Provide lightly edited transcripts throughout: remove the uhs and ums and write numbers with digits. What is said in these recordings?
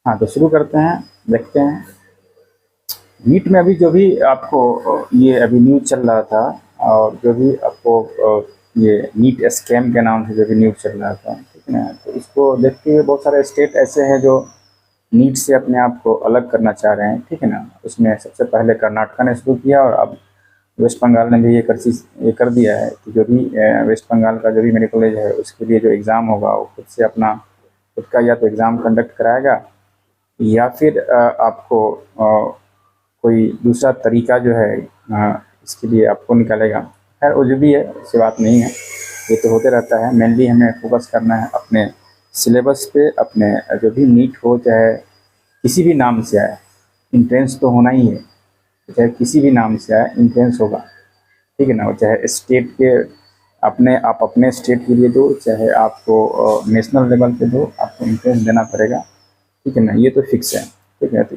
हाँ, तो शुरू करते हैं, देखते हैं। नीट में अभी जो भी आपको ये अभी न्यूज़ चल रहा था, और जो भी आपको ये नीट स्कैम के नाम से जो भी न्यूज़ चल रहा था, ठीक है ना, तो इसको देखते हुए बहुत सारे स्टेट ऐसे हैं जो नीट से अपने आप को अलग करना चाह रहे हैं, ठीक है ना। उसमें सबसे पहले कर्नाटका ने शुरू किया, और अब वेस्ट बंगाल ने भी ये कर दिया है कि जो भी वेस्ट बंगाल का जो भी मेडिकल कॉलेज है, उसके लिए जो एग्ज़ाम होगा वो खुद से अपना खुद का या तो एग्ज़ाम कंडक्ट कराएगा, या फिर आपको कोई दूसरा तरीका जो है इसके लिए आपको निकालेगा। खैर वो जो भी है, उससे बात नहीं है, ये तो होते रहता है। मेनली हमें फोकस करना है अपने सिलेबस पे, अपने जो भी नीट हो, चाहे किसी भी नाम से आए, इंट्रेंस तो होना ही है। चाहे किसी भी नाम से आए, इंट्रेंस होगा, ठीक है ना। वो चाहे स्टेट के आप अपने स्टेट के लिए दो, चाहे आपको नेशनल लेवल पे दो, आपको इंट्रेंस देना पड़ेगा, ठीक है ना। ये तो फिक्स है, ठीक है। तो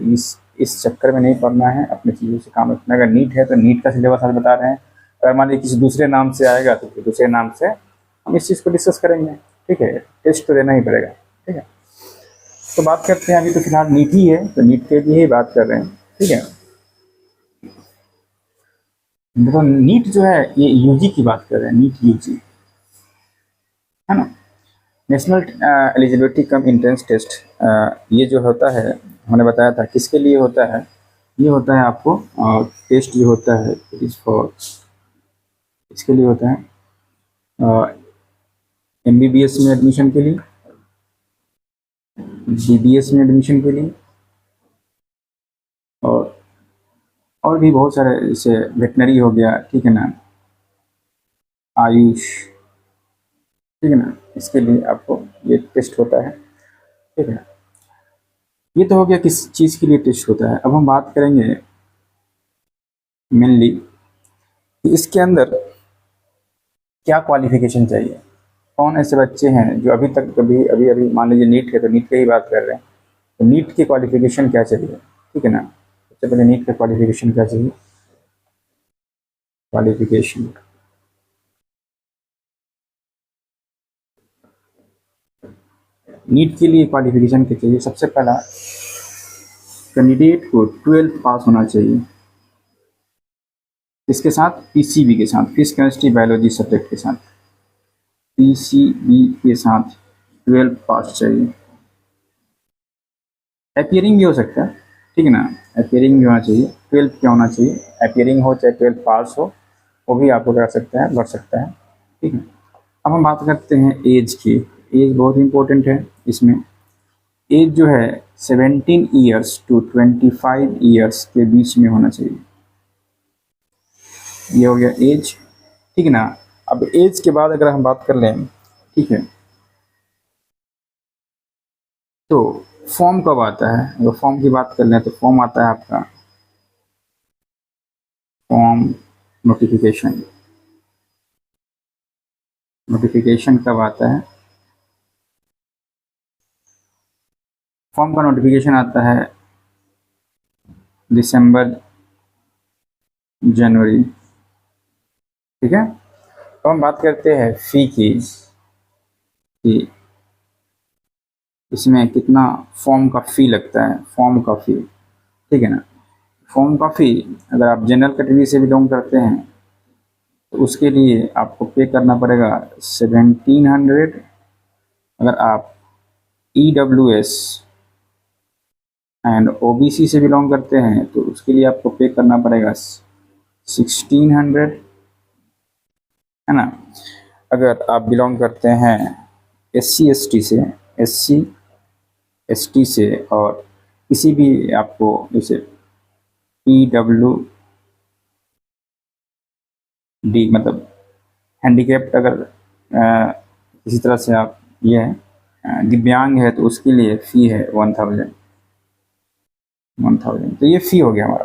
इस चक्कर में नहीं पड़ना है, अपनी चीज़ों से काम रखना। अगर नीट है तो नीट का सिलेबस आज बता रहे हैं, अगर मान लीजिए किसी दूसरे नाम से आएगा तो फिर दूसरे नाम से हम इस चीज़ को डिस्कस करेंगे, ठीक है। टेस्ट तो देना ही पड़ेगा, ठीक है। तो बात करते हैं, अभी तो फिलहाल नीट ही है, तो नीट के लिए ही बात कर रहे हैं, ठीक है। देखो, नीट जो है ये यूजी की बात कर रहे हैं, नीट यूजी, है ना। National eligibility cum entrance test, ये जो होता है, हमने बताया था किसके लिए होता है। ये होता है आपको टेस्ट जो होता है, इट इज़ फॉर, इसके लिए होता है एमबीबीएस में एडमिशन के लिए, बीबीएस में एडमिशन के लिए, और और भी बहुत सारे, जैसे वेटनरी हो गया, ठीक है ना, आयुष, ठीक है ना। इसके लिए आपको ये टेस्ट होता है, ठीक है। ये तो हो गया किस चीज़ के लिए टेस्ट होता है। अब हम बात करेंगे मेनली कि इसके अंदर क्या क्वालिफिकेशन चाहिए। कौन ऐसे बच्चे हैं जो अभी तक कभी अभी अभी मान लीजिए नीट है, तो नीट की ही बात कर रहे हैं, तो नीट की क्वालिफिकेशन क्या चाहिए, ठीक है ना। सबसे पहले नीट का क्वालिफिकेशन क्या चाहिए, क्वालिफिकेशन, नीट के लिए क्वालिफिकेशन क्या चाहिए। सबसे पहला, कैंडिडेट को 12th पास होना चाहिए, इसके साथ पीसीबी के साथ, फिजिक्स केमिस्ट्री बायोलॉजी सब्जेक्ट के साथ, पीसीबी के साथ 12th पास चाहिए। अपियरिंग भी हो सकता है, ठीक है ना। अपियरिंग भी होना चाहिए, 12th क्या होना चाहिए, अपियरिंग हो चाहे 12th पास हो, वो भी आपको कर सकता है, बढ़ सकता है, ठीक है। अब हम बात करते हैं एज की। एज बहुत इंपॉर्टेंट है इसमें। एज जो है 17 ईयर्स टू 25 ईयर्स के बीच में होना चाहिए। ये हो गया एज, ठीक है ना। अब एज के बाद अगर हम बात कर लें, ठीक है, तो फॉर्म कब आता है। अगर फॉर्म की बात कर लें तो फॉर्म आता है आपका फॉर्म नोटिफिकेशन। नोटिफिकेशन कब आता है, फॉर्म का नोटिफिकेशन आता है दिसंबर जनवरी, ठीक है। तो हम बात करते हैं फ़ी की, कि इसमें कितना फॉर्म का फ़ी लगता है, फॉर्म का फ़ी, ठीक है ना। फॉर्म का फ़ी अगर आप जनरल कैटेगरी से बिलोंग करते हैं तो उसके लिए आपको पे करना पड़ेगा 1700। अगर आप EWS एंड OBC से बिलोंग करते हैं तो उसके लिए आपको पे करना पड़ेगा 1600, है ना। अगर आप बिलोंग करते हैं SC ST से, SC ST से, और किसी भी आपको जैसे PWD मतलब हैंडीकेप्ड, अगर किसी तरह से आप ये हैं दिव्यांग है, तो उसके लिए फ़ी है 1000। तो ये फ़ी हो गया हमारा।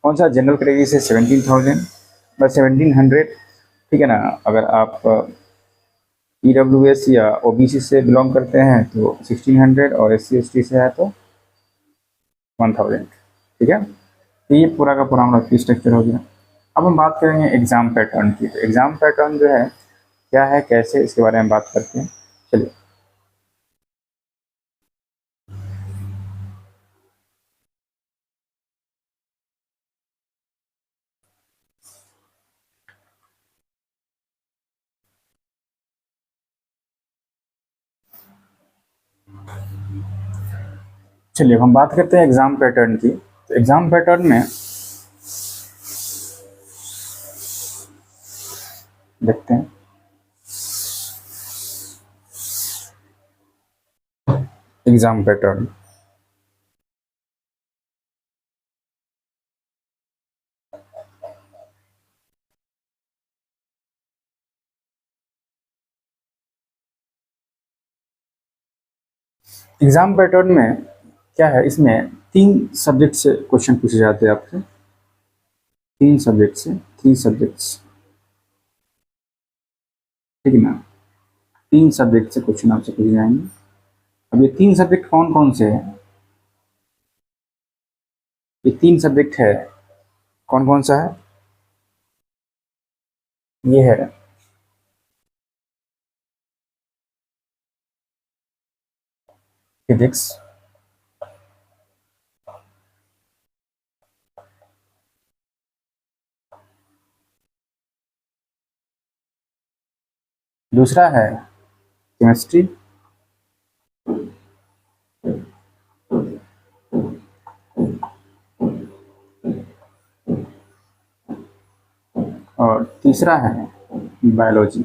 कौन सा, जनरल कैटेगरी से 17,000 बस 1700, ठीक है ना। अगर आप EWS या OBC से बिलोंग करते हैं तो 1600, और SC ST से है तो 1000, ठीक है। तो ये पूरा का पूरा हमारा फी स्ट्रक्चर हो गया। अब हम बात करेंगे एग्ज़ाम पैटर्न की। तो एग्ज़ाम पैटर्न जो है क्या है, कैसे, इसके बारे में बात करते हैं, चलिए। चलिए हम बात करते हैं एग्जाम पैटर्न की। तो एग्जाम पैटर्न में देखते हैं एग्जाम पैटर्न। एग्जाम पैटर्न में क्या है, इसमें 3 सब्जेक्ट से क्वेश्चन पूछे जाते हैं आपसे। 3 सब्जेक्ट्स, ठीक है ना। 3 सब्जेक्ट से क्वेश्चन आपसे पूछे जाएंगे। अब ये 3 सब्जेक्ट कौन कौन से हैं? ये 3 सब्जेक्ट है, कौन कौन सा है? ये है फिजिक्स, दूसरा है केमिस्ट्री, और तीसरा है बायोलॉजी।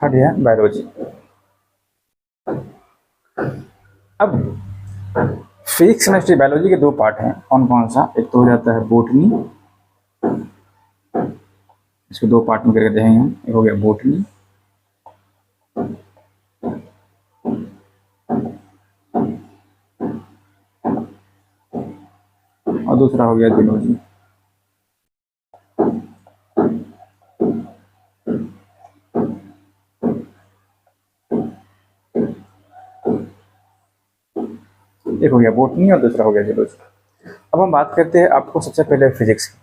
थर्ड है बायोलॉजी। अब फिजिक्स केमिस्ट्री बायोलॉजी के 2 पार्ट हैं, कौन कौन सा? एक तो हो जाता है बोटनी, इसको 2 पार्ट में करके देखेंगे हम। एक हो गया बोटनी, और दूसरा हो गया जूलॉजी। एक हो गया बोटनी और दूसरा हो गया जूलॉजी। अब हम बात करते हैं आपको सबसे पहले फिजिक्स की।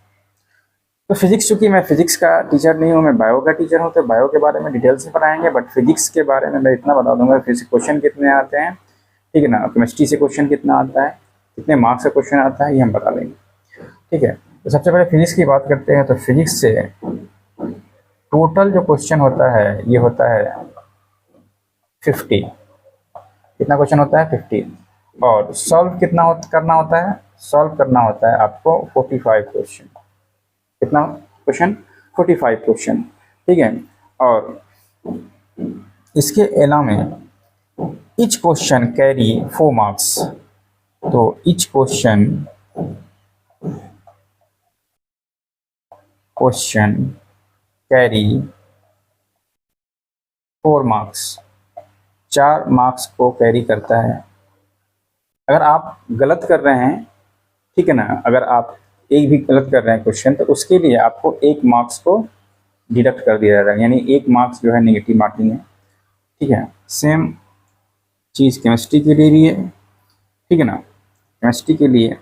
तो फिजिक्स, चूंकि मैं फिजिक्स का टीचर नहीं हूँ, मैं बायो का टीचर हूँ, तो बायो के बारे में डिटेल से पढ़ाएंगे। बट फिजिक्स के बारे में मैं इतना बता दूंगा, फिजिक्स क्वेश्चन कितने आते हैं, ठीक है ना। केमिस्ट्री से क्वेश्चन कितना आता है, कितने मार्क्स का क्वेश्चन आता है, ये हम बता देंगे, ठीक है। तो सबसे पहले फिजिक्स की बात करते हैं। तो फिजिक्स से टोटल जो क्वेश्चन होता है ये होता है 50। कितना क्वेश्चन होता है? 50। और सॉल्व कितना करना होता है? सॉल्व करना होता है आपको 45 क्वेश्चन। कितना क्वेश्चन? 45 क्वेश्चन, ठीक है। और इसके अलावा ईच क्वेश्चन कैरी 4 मार्क्स। तो each question carry 4 marks, 4 marks को कैरी करता है। अगर आप गलत कर रहे हैं, ठीक है ना, अगर आप एक भी गलत कर रहे हैं क्वेश्चन, तो उसके लिए आपको 1 मार्क्स को डिडक्ट कर दिया जाएगा, यानी 1 मार्क्स जो है नेगेटिव मार्किंग है, ठीक है। सेम चीज़ केमिस्ट्री के लिए भी है, ठीक है ना। केमिस्ट्री के लिए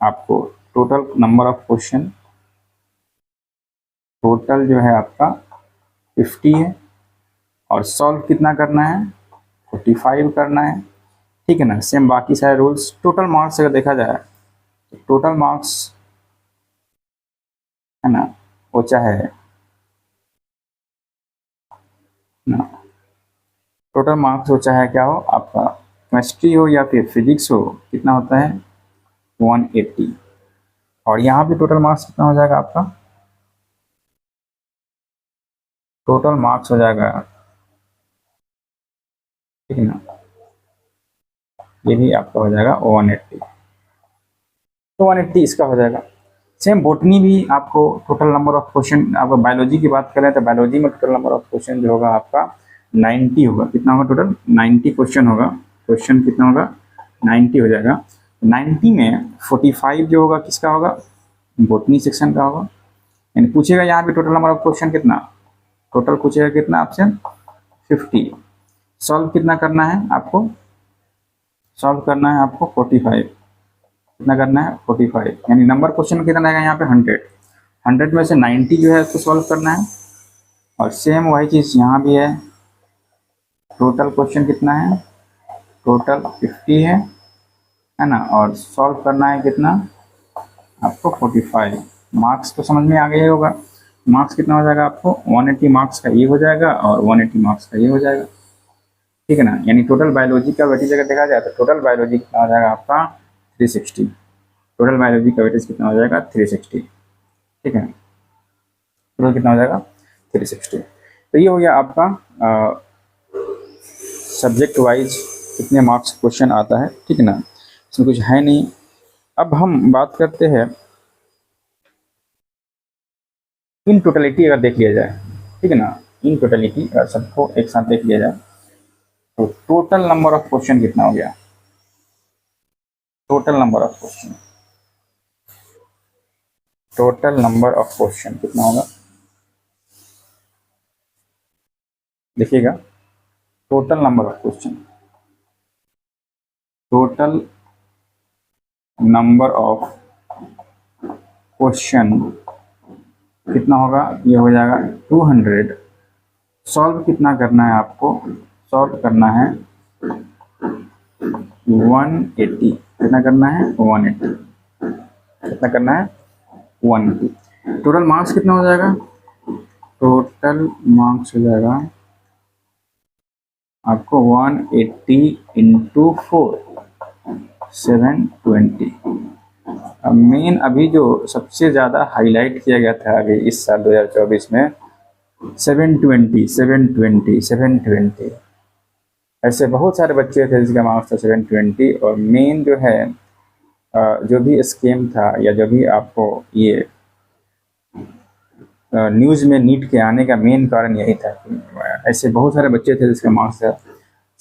आपको total number of question, total जो है आपका 50 है, और सॉल्व कितना करना है? 45 करना है, ठीक है ना। सेम बाकी सारे रूल्स। टोटल मार्क्स अगर देखा जाए तो टोटल मार्क्स है ना, वो चाहे ना, टोटल मार्क्स वो चाहे क्या हो आपका, केमिस्ट्री हो या फिर फिजिक्स हो, कितना होता है? 180। और यहाँ भी टोटल मार्क्स कितना हो जाएगा आपका? टोटल मार्क्स हो जाएगा, ठीक है ना, ये भी आपका हो जाएगा 180। तो 180 इसका हो जाएगा। सेम बोटनी भी आपको टोटल नंबर ऑफ क्वेश्चन, आपको बायोलॉजी की बात करें तो बायोलॉजी में टोटल नंबर ऑफ क्वेश्चन जो होगा आपका 90 होगा। कितना होगा? टोटल 90 क्वेश्चन होगा। क्वेश्चन कितना होगा? 90 हो जाएगा। 90 में 45 जो होगा किसका होगा? बोटनी सेक्शन का होगा। यानी पूछेगा यहाँ पे टोटल नंबर ऑफ क्वेश्चन कितना, टोटल पूछेगा कितना आपसे? 50। सॉल्व कितना करना है आपको? सॉल्व करना है आपको 45। कितना करना है? 45। यानी नंबर क्वेश्चन कितना रहेगा यहाँ पे? 100। 100 में से 90 जो है उसको सॉल्व करना है। और सेम वही चीज़ यहाँ भी है। टोटल क्वेश्चन कितना है? टोटल 50 है, है ना, और सॉल्व करना है कितना आपको 45 मार्क्स। तो समझ में आ गया होगा मार्क्स कितना हो जाएगा आपको, 180 मार्क्स का ये हो जाएगा और 180 मार्क्स का ये हो जाएगा, ठीक है ना। यानी टोटल बायोलॉजी का वेटेज अगर देखा जाए तो टोटल बायोलॉजी कितना हो जाएगा आपका 360, टोटल बायोलॉजी का वेटेज कितना हो जाएगा 360, ठीक है। टोटल कितना हो जाएगा 360। तो ये हो गया आपका सब्जेक्ट वाइज कितने मार्क्स क्वेश्चन आता है, ठीक है ना, इसमें कुछ है नहीं। अब हम बात करते हैं इन टोटलिटी अगर देख लिया जाए, ठीक है ना, इन टोटलिटी अगर सबको एक साथ देख लिया जाए तो टोटल नंबर ऑफ क्वेश्चन कितना हो गया, total number of question, total number of question कितना होगा देखिएगा, total number of question, total number of question कितना होगा, ये हो जाएगा 200। सॉल्व कितना करना है आपको, सॉल्व करना है 180, कितना करना है 180, कितना करना है 180। टोटल मार्क्स कितना हो जाएगा, टोटल मार्क्स हो जाएगा आपको 180 इंटू 4 720। अब मेन अभी जो सबसे ज़्यादा हाईलाइट किया गया था अभी इस साल 2024 में 720 ऐसे बहुत सारे बच्चे थे जिसका मार्क्स था 720। और मेन जो है जो भी स्कीम था या जो भी आपको ये न्यूज़ में नीट के आने का मेन कारण यही था कि ऐसे बहुत सारे बच्चे थे जिसका मार्क्स था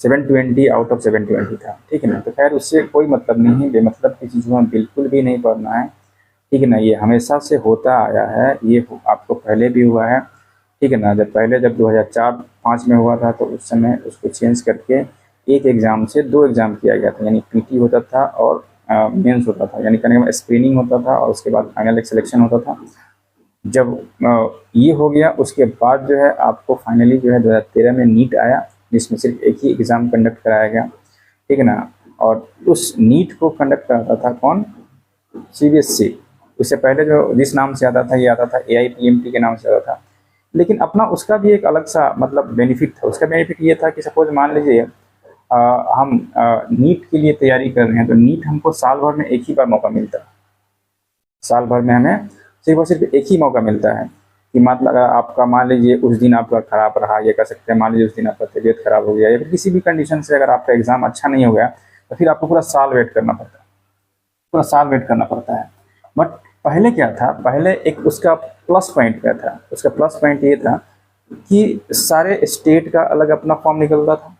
720 आउट ऑफ 720 था, ठीक है ना। तो खैर उससे कोई मतलब नहीं है, बेमतलब की चीज़ों में बिल्कुल भी नहीं पढ़ना है, ठीक है ना। ये हमेशा से होता आया है, ये आपको पहले भी हुआ है, ठीक है ना। जब 2004-05 में हुआ था तो उस समय उसको चेंज करके एक एग्ज़ाम से 2 एग्ज़ाम किया गया था, यानी पीटी होता था और मेंस होता था, यानी कहने का स्क्रीनिंग होता था और उसके बाद फाइनल एक सिलेक्शन होता था। जब ये हो गया उसके बाद जो है आपको फाइनली जो है 2013 में नीट आया जिसमें सिर्फ एक ही एग्ज़ाम कंडक्ट कराया गया, ठीक है ना। और उस नीट को कंडक्ट कराता था कौन, सीबीएसई। उससे पहले जो जिस नाम से आता था ये आता था AIPMT के नाम से आता था, लेकिन अपना उसका भी एक अलग सा मतलब बेनिफिट था। उसका बेनिफिट ये था कि सपोज मान लीजिए हम नीट के लिए तैयारी कर रहे हैं तो नीट हमको साल भर में एक ही बार मौका मिलता है, साल भर में हमें सिर्फ और सिर्फ एक ही मौका मिलता है कि मतलब अगर आपका मान लीजिए उस दिन आपका ख़राब रहा, ये कह सकते हैं मान लीजिए उस दिन आपका तबीयत ख़राब हो गया या फिर किसी भी कंडीशन से अगर आपका एग्ज़ाम अच्छा नहीं हो गया तो फिर आपको पूरा साल वेट करना पड़ता है, पूरा साल वेट करना पड़ता है। बट पहले क्या था, पहले एक उसका प्लस पॉइंट क्या था, उसका प्लस पॉइंट ये था कि सारे स्टेट का अलग अपना फॉर्म निकलता था,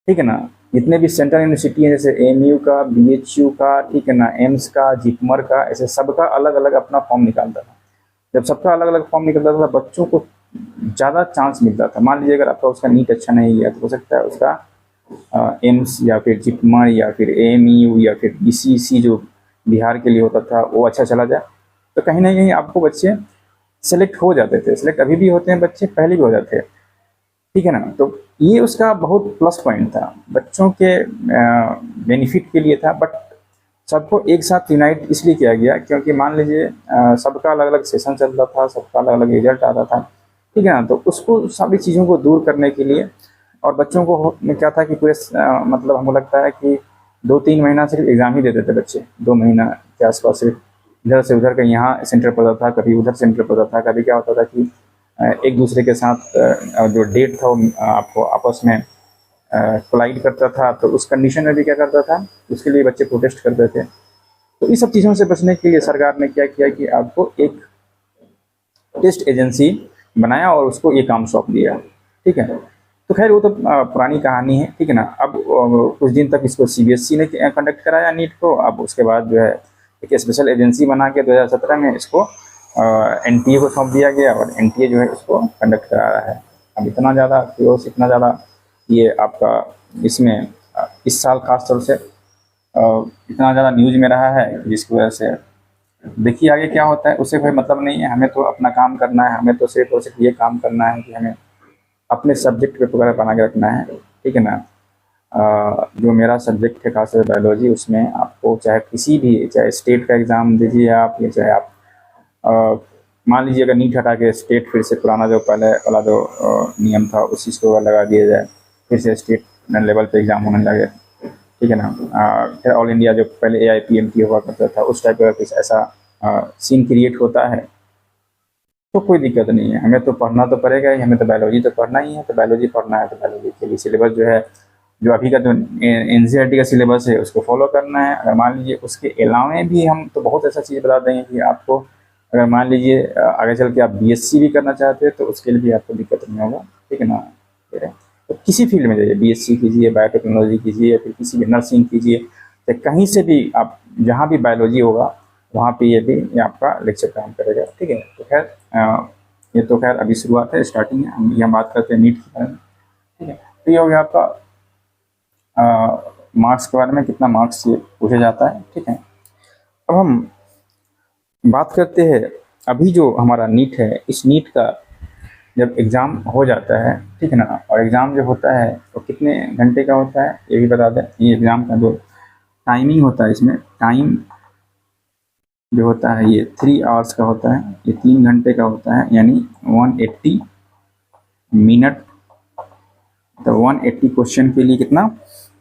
ठीक है ना। जितने भी सेंट्रल यूनिवर्सिटी हैं जैसे AMU का, BHU का, ठीक है ना, एम्स का, जिपमर का, ऐसे सबका अलग अलग अपना फॉर्म निकालता था। जब सबका अलग अलग फॉर्म निकलता था बच्चों को ज़्यादा चांस मिलता था। मान लीजिए अगर आपका उसका नीट अच्छा नहीं गया तो हो सकता है उसका एम्स या फिर जिपमर या फिर AMU या फिर BCC जो बिहार के लिए होता था वो अच्छा चला जाए, तो कहीं ना कहीं आपको बच्चे सेलेक्ट हो जाते थे। सेलेक्ट अभी भी होते हैं बच्चे, पहले भी हो जाते हैं, ठीक है ना। तो ये उसका बहुत प्लस पॉइंट था, बच्चों के बेनिफिट के लिए था। बट सबको एक साथ यूनाइट इसलिए किया गया क्योंकि मान लीजिए सबका अलग अलग सेशन चलता था, सबका अलग अलग रिजल्ट आता था, ठीक है ना। तो उसको सभी चीज़ों को दूर करने के लिए और बच्चों को में क्या था कि पूरे मतलब हमको लगता है कि 2-3 महीना सिर्फ एग्ज़ाम ही देते थे बच्चे, 2 महीना के आसपास सिर्फ इधर से उधर का यहाँ सेंटर पड़ता था, कभी उधर सेंटर पड़ता था, कभी क्या होता था कि एक दूसरे के साथ जो डेट था वो आपको आपस में कोलाइड करता था। तो उस कंडीशन में भी क्या करता था, उसके लिए बच्चे प्रोटेस्ट करते थे। तो इस सब चीज़ों से बचने के लिए सरकार ने क्या किया कि आपको एक टेस्ट एजेंसी बनाया और उसको ये काम सौंप दिया, ठीक है। तो खैर वो तो पुरानी कहानी है, ठीक है ना। अब कुछ दिन तक इसको CBSE ने कंडक्ट कराया नीट को। अब उसके बाद जो है एक स्पेशल एजेंसी बना के 2017 में इसको NTA को सौंप दिया गया और NTA जो है इसको कंडक्ट करा रहा है। अब इतना ज़्यादा क्योस, इतना ज़्यादा ये आपका इसमें इस साल खास तौर से इतना ज़्यादा न्यूज़ में रहा है जिसकी वजह से देखिए आगे क्या होता है। उससे कोई मतलब नहीं है, हमें तो अपना काम करना है, हमें तो सिर्फ और सिर्फ ये काम करना है कि हमें अपने सब्जेक्ट पे पकड़ बना के रखना है, ठीक है ना। जो मेरा सब्जेक्ट है खासकर बायोलॉजी, उसमें आपको चाहे किसी भी, चाहे स्टेट का एग्ज़ाम दीजिए आप, या चाहे आप मान लीजिए अगर नीट हटा के स्टेट फिर से पुराना जो पहले वाला जो नियम था उस चीज़ को लगा दिया जाए, फिर से स्टेट लेवल पे एग्ज़ाम होने लगे, ठीक है ना। फिर ऑल इंडिया जो पहले AIPMT हुआ करता था उस टाइप का कुछ ऐसा सीन क्रिएट होता है तो कोई दिक्कत नहीं है। हमें तो पढ़ना तो पड़ेगा ही, हमें तो बायोलॉजी तो पढ़ना ही है, तो बायोलॉजी पढ़ना है तो बायोलॉजी के लिए सिलेबस जो है, जो अभी का जो NCERT का सिलेबस है उसको फॉलो करना है। अगर मान लीजिए उसके अलावा भी हम तो बहुत ऐसा चीज़ बता देंगे कि आपको अगर मान लीजिए आगे चल के आप BSc भी करना चाहते हैं तो उसके लिए भी आपको दिक्कत नहीं होगा, ठीक है ना। तो किसी फील्ड में जाइए, BSc कीजिए, बायोटेक्नोलॉजी कीजिए, फिर किसी भी नर्सिंग कीजिए, तो कहीं से भी आप जहाँ भी बायोलॉजी होगा वहाँ पे ये आपका लेक्चर काम करेगा, ठीक है। तो खैर ये तो खैर अभी शुरुआत है, स्टार्टिंग है, हम बात करते हैं नीट के बारे में, ठीक है। तो ये हो गया आपका मार्क्स के बारे में, कितना मार्क्स ये पूछा जाता है, ठीक है। अब हम बात करते हैं अभी जो हमारा नीट है, इस नीट का जब एग्ज़ाम हो जाता है, ठीक है ना, और एग्ज़ाम जो होता है वो कितने घंटे का होता है ये भी बता दें। ये एग्ज़ाम का जो टाइमिंग होता है, इसमें टाइम जो होता है ये 3 आवर्स का होता है, ये 3 घंटे का होता है, यानी 180 मिनट। तो 180 क्वेश्चन के लिए कितना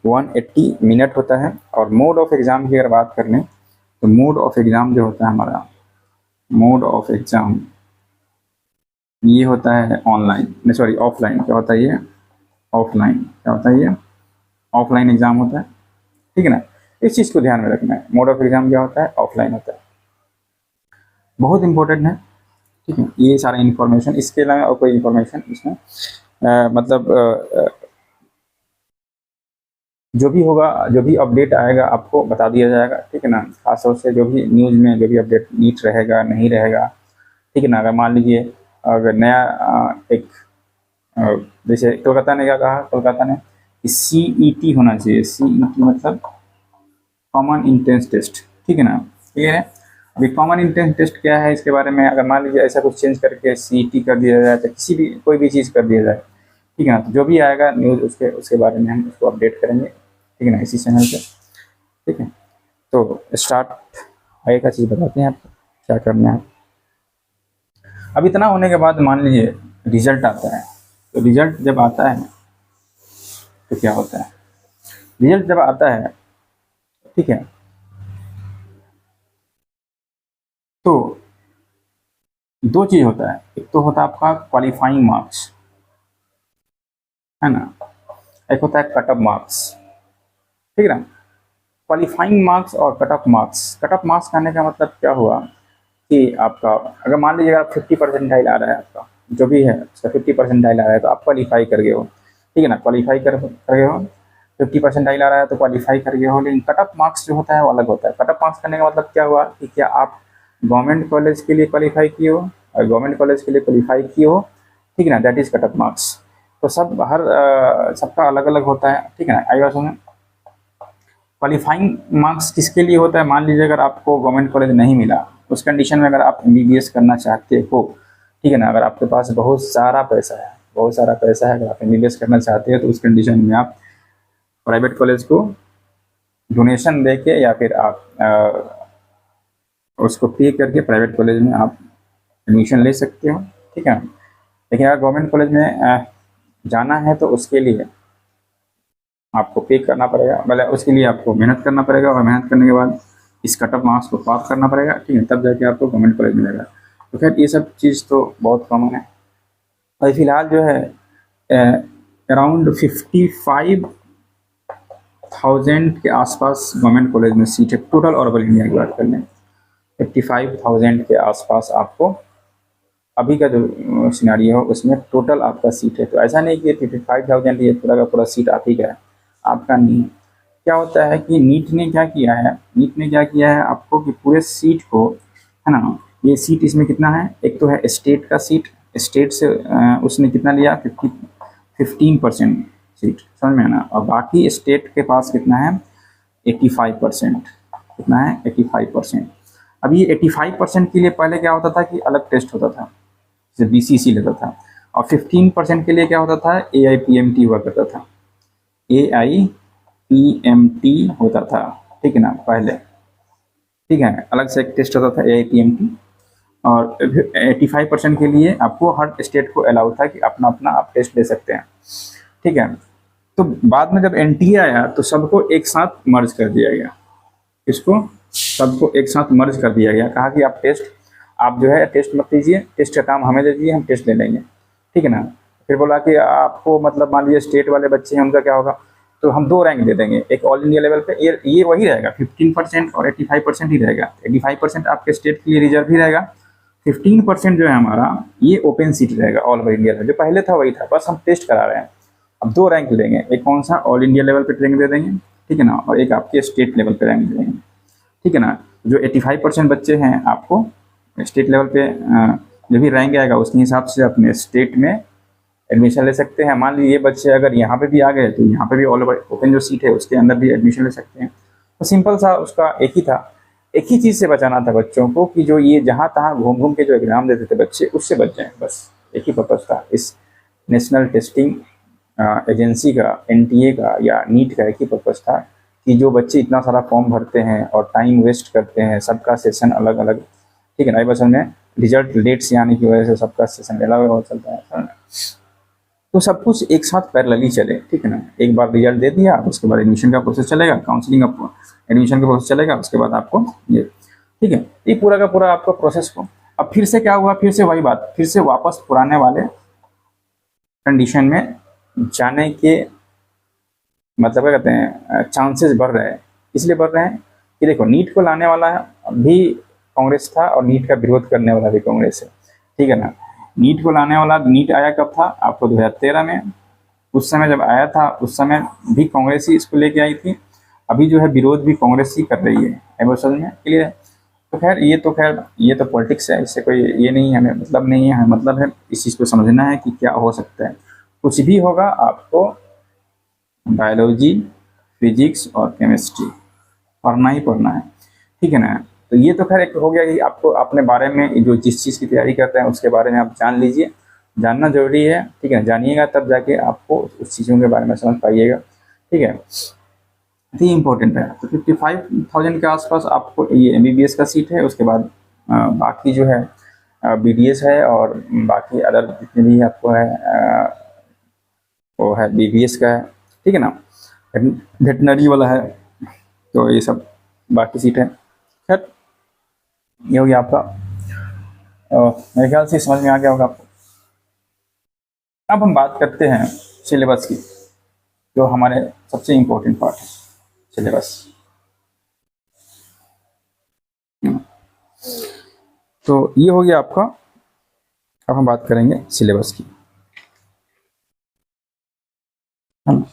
180 मिनट होता है। और मोड ऑफ एग्ज़ाम की अगर बात कर लें तो मोड ऑफ एग्ज़ाम जो होता है हमारा, मोड ऑफ एग्ज़ाम ये होता है ऑनलाइन, नहीं सॉरी ऑफलाइन। क्या होता है ये ऑफलाइन, क्या होता है ये ऑफलाइन एग्ज़ाम होता है, ठीक है ना। इस चीज़ को ध्यान में रखना है, मोड ऑफ एग्ज़ाम क्या होता है, ऑफलाइन होता है, बहुत इंपॉर्टेंट है, ठीक है। ये सारा इन्फॉर्मेशन, इसके अलावा और कोई इन्फॉर्मेशन इसमें जो भी होगा, जो भी अपडेट आएगा आपको बता दिया जाएगा, ठीक है ना। खासतौर से जो भी न्यूज़ में जो भी अपडेट नीट रहेगा नहीं रहेगा, ठीक है ना। अगर मान लीजिए अगर नया एक जैसे कोलकाता ने क्या कहा, कोलकाता ने CET होना चाहिए, CET मतलब कॉमन इंट्रेंस टेस्ट, ठीक है ना। क्लियर है। अभी कॉमन इंट्रेंस टेस्ट क्या है इसके बारे में अगर मान लीजिए ऐसा कुछ चेंज करके CET कर दिया जाए, तो किसी भी कोई भी चीज़ कर दिया जाए, ठीक है ना, तो जो भी आएगा न्यूज़ उसके बारे में हम उसको अपडेट करेंगे, ठीक है ना, इसी चैनल पे, ठीक है। तो स्टार्ट आगे का चीज़ बताते हैं आपको क्या करना है। अब इतना होने के बाद मान लीजिए रिजल्ट आता है, तो रिजल्ट जब आता है तो क्या होता है, रिजल्ट जब आता है, ठीक है, तो 2 चीज़ होता है। एक तो होता है आपका क्वालिफाइंग मार्क्स, है ना, एक होता है कट ऑफ मार्क्स, ठीक है ना। क्वालिफाइंग मार्क्स और cut off marks, cut off marks कहने का मतलब क्या हुआ कि आपका अगर मान लीजिए आप 50 परसेंटाइल आ रहा है, आपका जो भी है उसका 50 परसेंटाइल आ रहा है तो आप क्वालिफाई कर गए हो, ठीक है ना, क्वालिफाई कर गए हो। 50 परसेंटाइल आ रहा है तो क्वालिफाई कर गए हो। लेकिन कट ऑफ मार्क्स जो होता है वो अलग होता है। कट ऑफ मार्क्स करने का मतलब क्या हुआ कि क्या आप गवर्नमेंट कॉलेज के लिए क्वालिफाई किए हो और गवर्नमेंट कॉलेज के लिए क्वालिफाई किए हो, ठीक है ना, that is cut off marks. तो सबका अलग अलग होता है, ठीक है ना। आई बात सुने, क्वालिफाइंग मार्क्स किसके लिए होता है, मान लीजिए अगर आपको गवर्नमेंट कॉलेज नहीं मिला, उस कंडीशन में अगर आप MBBS करना चाहते हो, ठीक है ना, अगर आपके पास बहुत सारा पैसा है, बहुत सारा पैसा है, अगर आप MBBS करना चाहते हैं तो उस कंडीशन में आप प्राइवेट कॉलेज को डोनेशन दे के या फिर आप उसको पे करके प्राइवेट कॉलेज में आप एडमिशन ले सकते हो, ठीक है। लेकिन अगर गवर्नमेंट कॉलेज में जाना है तो उसके लिए आपको पे करना पड़ेगा, मतलब उसके लिए आपको मेहनत करना पड़ेगा और मेहनत करने के बाद इस कट ऑफ मार्क्स को पास करना पड़ेगा, ठीक है, तब जाके आपको गवर्नमेंट कॉलेज मिलेगा। तो खैर ये सब चीज़ तो बहुत कॉमन है। और फिलहाल जो है अराउंड 55,000 के आसपास गवर्नमेंट कॉलेज में सीट है टोटल। और ऑल इंडिया की बात कर लें 55,000 के आसपास आपको अभी का जो सिनारी हो उसमें टोटल आपका सीट है। तो ऐसा नहीं कि 55,000 ये पूरा का पूरा सीट आप ही का है, आपका नहीं। क्या होता है कि नीट ने क्या किया है, नीट ने क्या किया है आपको कि पूरे सीट को, है ना, ये सीट इसमें कितना है, एक तो है स्टेट का सीट, स्टेट से उसने कितना लिया 15% सीट, समझ में आना। और बाकी स्टेट के पास कितना है 85%, कितना है 85%। अब ये 85% के लिए पहले क्या होता था कि अलग टेस्ट होता था, जैसे BCC लेता था। और 15% के लिए क्या होता था AIPMT हुआ करता था, AIPMT होता था, ठीक है ना पहले, ठीक है, अलग से एक टेस्ट होता था AIPMT। और 85% के लिए आपको हर स्टेट को अलाउ था कि अपना अपना आप टेस्ट ले सकते हैं, ठीक है। तो बाद में जब NTA आया तो सबको एक साथ मर्ज कर दिया गया, इसको सबको एक साथ मर्ज कर दिया गया, कहा कि आप टेस्ट, आप जो है टेस्ट मत लीजिए, टेस्ट का काम हमें दे दीजिए, हम टेस्ट ले लेंगे, ठीक है ना। फिर बोला कि आपको मतलब मान लीजिए स्टेट वाले बच्चे हैं, उनका क्या होगा, तो हम 2 रैंक दे देंगे, एक ऑल इंडिया लेवल पे, ये वही रहेगा 15% और 85% ही रहेगा। 85% आपके स्टेट के लिए रिजर्व ही रहेगा, 15% जो है हमारा ये ओपन सीट रहेगा ऑल ओवर इंडिया में, जो पहले था वही था, बस हम टेस्ट करा रहे हैं। अब 2 रैंक लेंगे, एक कौन सा ऑल इंडिया लेवल पे रैंक दे देंगे, ठीक है ना, और एक आपके स्टेट लेवल पे रैंक दे देंगे, ठीक है ना। जो 85% बच्चे हैं आपको स्टेट लेवल पे जो भी रैंक आएगा उसके हिसाब से अपने स्टेट में एडमिशन ले सकते हैं। मान लीजिए ये बच्चे अगर यहाँ पे भी आ गए तो यहाँ पे भी ऑल ओवर ओपन जो सीट है उसके अंदर भी एडमिशन ले सकते हैं। तो सिंपल सा उसका एक ही था, एक ही चीज़ से बचाना था बच्चों को कि जो ये जहाँ तहाँ घूम घूम के जो एग्ज़ाम देते थे बच्चे, उससे बच जाएँ, बस एक ही पर्पज़ था इस नेशनल टेस्टिंग एजेंसी का, NTA का या नीट का, एक ही पर्पज़ था कि जो बच्चे इतना सारा फॉर्म भरते हैं और टाइम वेस्ट करते हैं, सबका सेशन अलग अलग, ठीक है ना, बस में रिजल्ट लेट से आने की वजह से सबका सेशन अलग अलग चलता है, तो सब कुछ एक साथ पैरेलली चले, ठीक है ना। एक बार रिजल्ट दे दिया, उसके बाद एडमिशन का प्रोसेस चलेगा, काउंसलिंग का एडमिशन का प्रोसेस चलेगा, उसके बाद आपको ये, ठीक है, ये पूरा का पूरा आपका प्रोसेस को। अब फिर से क्या हुआ, फिर से वही बात, फिर से वापस पुराने वाले कंडीशन में जाने के मतलब क्या कहते हैं चांसेस बढ़ रहे हैं। इसलिए बढ़ रहे हैं कि देखो नीट को लाने वाला भी कांग्रेस था और नीट का विरोध करने वाला भी कांग्रेस है, ठीक है ना। नीट को लाने वाला, नीट आया कब था आपको 2013 में, उस समय जब आया था उस समय भी कांग्रेस ही इसको लेके आई थी। अभी जो है विरोध भी कांग्रेस ही कर रही है एमोशन में, क्लियर। तो खैर ये तो पॉलिटिक्स है, इससे कोई ये नहीं, हमें मतलब नहीं है, हमें मतलब है इस चीज़ को समझना है कि क्या हो सकता है। कुछ भी होगा आपको बायोलॉजी, फिजिक्स और केमिस्ट्री पढ़ना ही पढ़ना है, ठीक है ना। तो ये तो खैर एक हो गया कि आपको अपने बारे में जो जिस चीज़ की तैयारी करते हैं उसके बारे में आप जान लीजिए, जानना जरूरी है, ठीक है, जानिएगा तब जाके आपको उस चीज़ों के बारे में समझ पाइएगा, ठीक है। तो ये इम्पोर्टेंट है। तो 55,000 के आसपास आपको ये MBBS का सीट है, उसके बाद बाकी जो है BDS है, और बाकी अदर जितने भी आपको है वो है BBS का है, ठीक है ना, वेटनरी वाला है, तो ये सब बाकी सीट है। खैर ये हो गया आपका, मेरे ख्याल से समझ में आ गया होगा आपको। अब हम बात करते हैं सिलेबस की, जो हमारे सबसे इम्पोर्टेंट पार्ट है सिलेबस। तो ये हो गया आपका, अब हम बात करेंगे सिलेबस की, है ना।